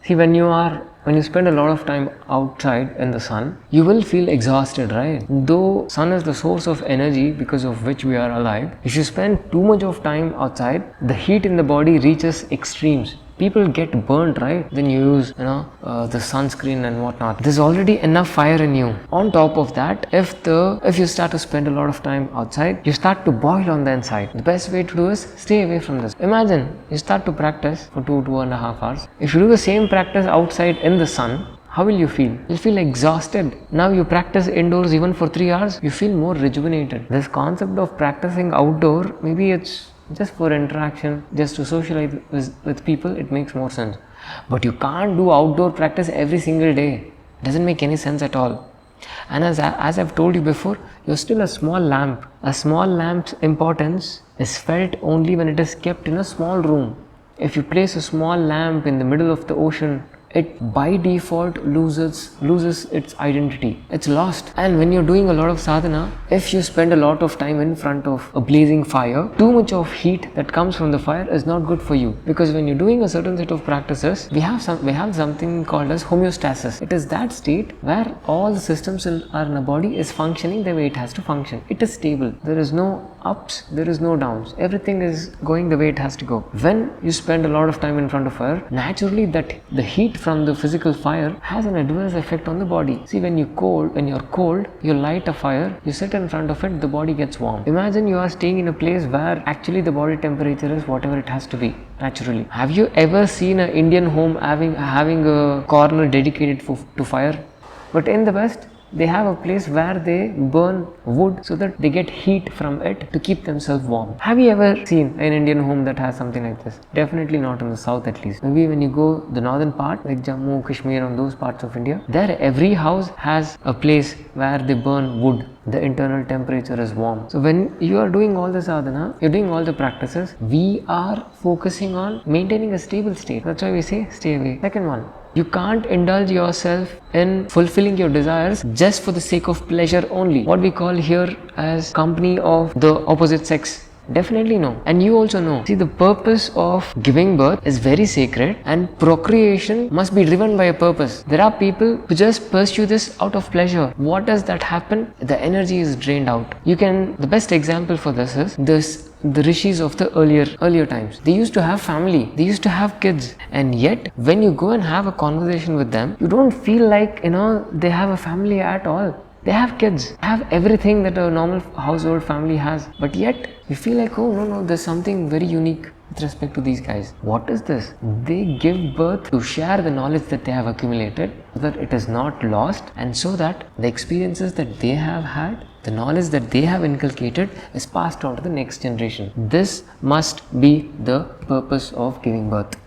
See, when you spend a lot of time outside in the sun, you will feel exhausted, right? Though sun is the source of energy because of which we are alive, if you spend too much of time outside, the heat in the body reaches extremes. People get burnt, right? Then you use the sunscreen and whatnot. There's already enough fire in you. On top of that, if you start to spend a lot of time outside, you start to boil on the inside. The best way to do is stay away from this. Imagine you start to practice for 2.5 hours. If you do the same practice outside in the sun, how will you feel? You'll feel exhausted. Now you practice indoors even for 3 hours, you feel more rejuvenated. This concept of practicing outdoor, maybe it's just for interaction, just to socialize with people, it makes more sense. But you can't do outdoor practice every single day. It doesn't make any sense at all. And as I've told you before, you're still a small lamp. A small lamp's importance is felt only when it is kept in a small room. If you place a small lamp in the middle of the ocean, it by default loses its identity. It's lost. And when you're doing a lot of sadhana, if you spend a lot of time in front of a blazing fire, too much of heat that comes from the fire is not good for you. Because when you're doing a certain set of practices, we have something called as homeostasis. It is that state where all the systems in our body is functioning the way it has to function. It is stable. There is no ups, there is no downs. Everything is going the way it has to go. When you spend a lot of time in front of fire, naturally that the heat from the physical fire has an adverse effect on the body. See, when you're cold, you light a fire, you sit in front of it, the body gets warm. Imagine you are staying in a place where actually the body temperature is whatever it has to be naturally. Have you ever seen an Indian home having a corner dedicated to fire? But in the West, they have a place where they burn wood so that they get heat from it to keep themselves warm. Have you ever seen an Indian home that has something like this? Definitely not in the south, at least. Maybe when you go the northern part, like Jammu, Kashmir, and those parts of India, there every house has a place where they burn wood. The internal temperature is warm. So when you are doing all the sadhana, you're doing all the practices, we are focusing on maintaining a stable state. That's why we say stay away. Second one, you can't indulge yourself in fulfilling your desires just for the sake of pleasure only. What we call here as company of the opposite sex. Definitely no. And you also know. See, the purpose of giving birth is very sacred and procreation must be driven by a purpose. There are people who just pursue this out of pleasure. What does that happen? The energy is drained out. The best example for this is the rishis of the earlier times. They used to have family. They used to have kids. And yet, when you go and have a conversation with them, you don't feel like, they have a family at all. They have kids, have everything that a normal household family has, but yet you feel like, oh no, there's something very unique with respect to these guys. What is this? They give birth to share the knowledge that they have accumulated so that it is not lost, and so that the experiences that they have had, the knowledge that they have inculcated is passed on to the next generation. This must be the purpose of giving birth.